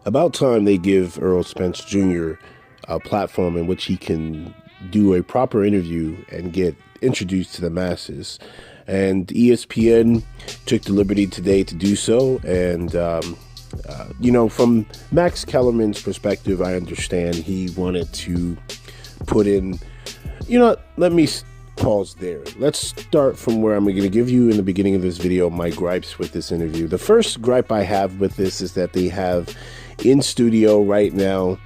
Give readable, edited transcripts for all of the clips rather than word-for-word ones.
About time they give Errol Spence Jr. a platform in which he can do a proper interview and get introduced to the masses. And ESPN took the liberty today to do so. And, from Max Kellerman's perspective, I understand he wanted to put in, let me pause there. Let's start from where I'm going to give you in the beginning of this video my gripes with this interview. The first gripe I have with this is that they have in studio right now,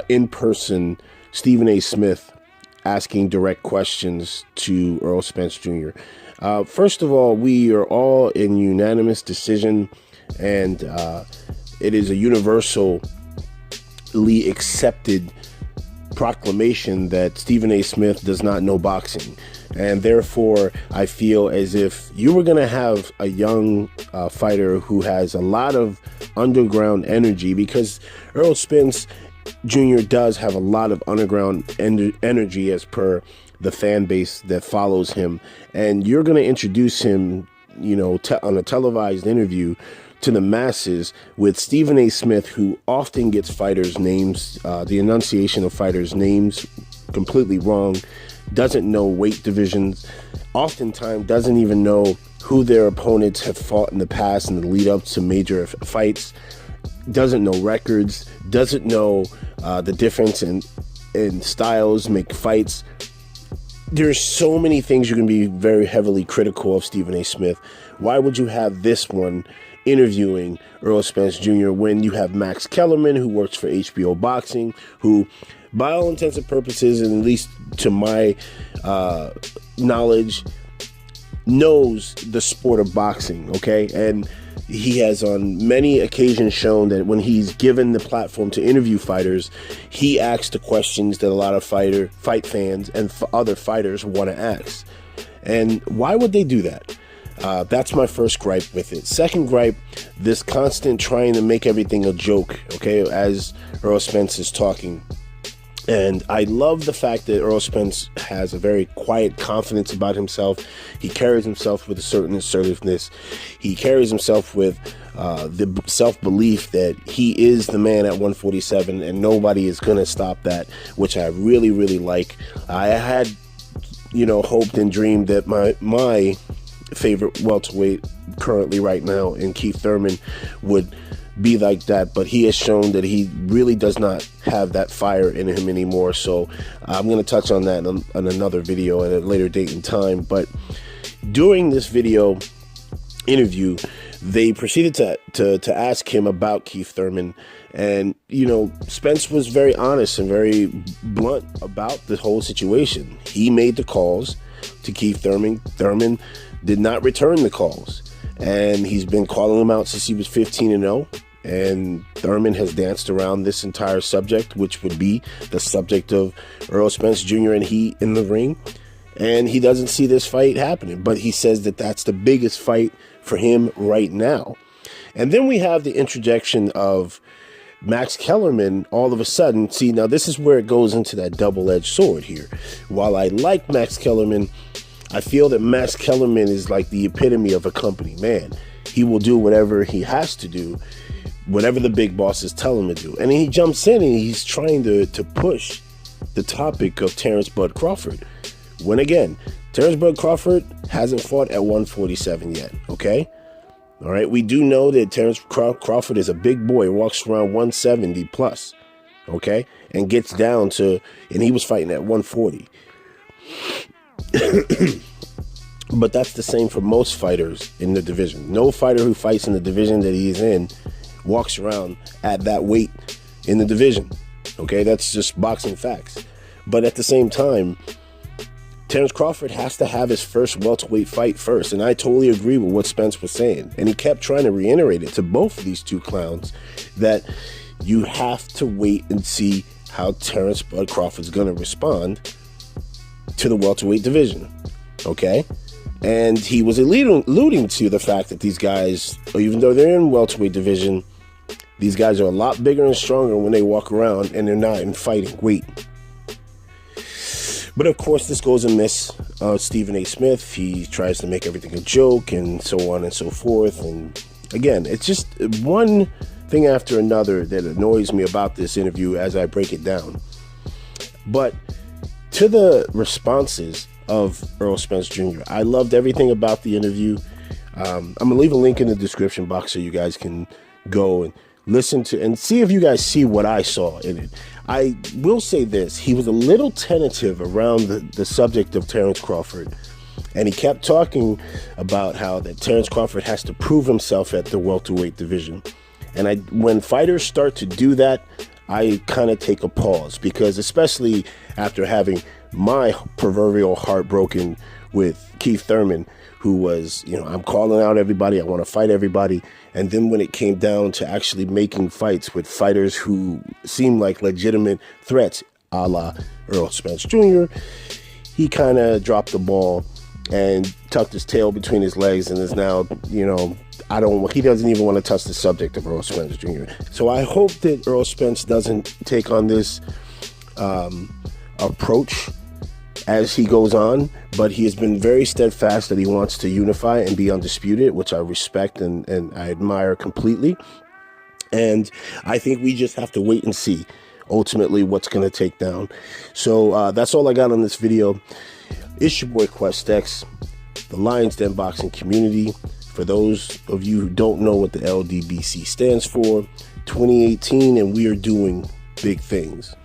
in person, Stephen A. Smith asking direct questions to Errol Spence Jr. First of all, we are all in unanimous decision, and it is a universally accepted proclamation that Stephen A. Smith does not know boxing. And therefore, I feel as if you were going to have a young fighter who has a lot of underground energy, because Errol Spence Jr. does have a lot of underground energy as per the fan base that follows him. And you're going to introduce him, on a televised interview to the masses with Stephen A. Smith, who often gets fighters' names, the enunciation of fighters' names completely wrong, doesn't know weight divisions, oftentimes doesn't even know who their opponents have fought in the past in the lead up to major fights, doesn't know records, doesn't know the difference in styles, make fights. There's so many things you can be very heavily critical of Stephen A. Smith. Why would you have this one interviewing Errol Spence Jr. when you have Max Kellerman, who works for HBO Boxing, who, by all intents and purposes, and at least to my knowledge, knows the sport of boxing, okay? And he has on many occasions shown that when he's given the platform to interview fighters, he asks the questions that a lot of fight fans and other fighters want to ask. And why would they do that? That's my first gripe with it. Second gripe, this constant trying to make everything a joke, okay, as Errol Spence is talking. And I love the fact that Errol Spence has a very quiet confidence about himself. He carries himself with a certain assertiveness. He carries himself with the self-belief that he is the man at 147 and nobody is going to stop that, which I really, really like. I had, hoped and dreamed that my favorite welterweight currently right now in Keith Thurman would be like that, but he has shown that he really does not have that fire in him anymore. So I'm going to touch on that on another video at a later date and time. But during this video interview, they proceeded to ask him about Keith Thurman, and Spence was very honest and very blunt about the whole situation. He made the calls to Keith Thurman. Thurman did not return the calls, and he's been calling him out since he was 15-0. And Thurman has danced around this entire subject, which would be the subject of Errol Spence Jr. and he in the ring. And he doesn't see this fight happening, but he says that that's the biggest fight for him right now. And then we have the introduction of Max Kellerman all of a sudden. See, now this is where it goes into that double-edged sword here. While I like Max Kellerman, I feel that Max Kellerman is like the epitome of a company man. He will do whatever he has to do, whatever the big bosses tell him to do. And he jumps in and he's trying to push the topic of Terence Bud Crawford. When again, Terence Bud Crawford hasn't fought at 147 yet, okay? All right, we do know that Terence Crawford is a big boy, walks around 170 plus, okay? And gets down to, and he was fighting at 140. But that's the same for most fighters in the division. No fighter who fights in the division that he's in walks around at that weight in the division. Okay, that's just boxing facts. But at the same time, Terence Crawford has to have his first welterweight fight first. And I totally agree with what Spence was saying. And he kept trying to reiterate it to both of these two clowns that you have to wait and see how Terence Bud Crawford's going to respond to the welterweight division. Okay? And he was alluding to the fact that these guys, even though they're in welterweight division, these guys are a lot bigger and stronger when they walk around and they're not in fighting weight. But of course, this goes amiss. Stephen A. Smith, he tries to make everything a joke and so on and so forth. And again, it's just one thing after another that annoys me about this interview as I break it down. But to the responses of Errol Spence Jr., I loved everything about the interview. I'm going to leave a link in the description box so you guys can go and listen to and see if you guys see what I saw in it. I will say this. He was a little tentative around the subject of Terence Crawford. And he kept talking about how that Terence Crawford has to prove himself at the welterweight division. And when fighters start to do that, I kind of take a pause, because especially after having my proverbial heart broken with Keith Thurman, who was, I'm calling out everybody, I want to fight everybody. And then when it came down to actually making fights with fighters who seemed like legitimate threats, a la Errol Spence Jr., he kind of dropped the ball and tucked his tail between his legs and is now, he doesn't even want to touch the subject of Errol Spence Jr. So I hope that Errol Spence doesn't take on this approach as he goes on, but he has been very steadfast that he wants to unify and be undisputed, which I respect and I admire completely. And I think we just have to wait and see ultimately what's going to take down. So that's all I got on this video. It's your boy QuestX, the Lions Den Boxing community. For those of you who don't know what the LDBC stands for, 2018, and we are doing big things.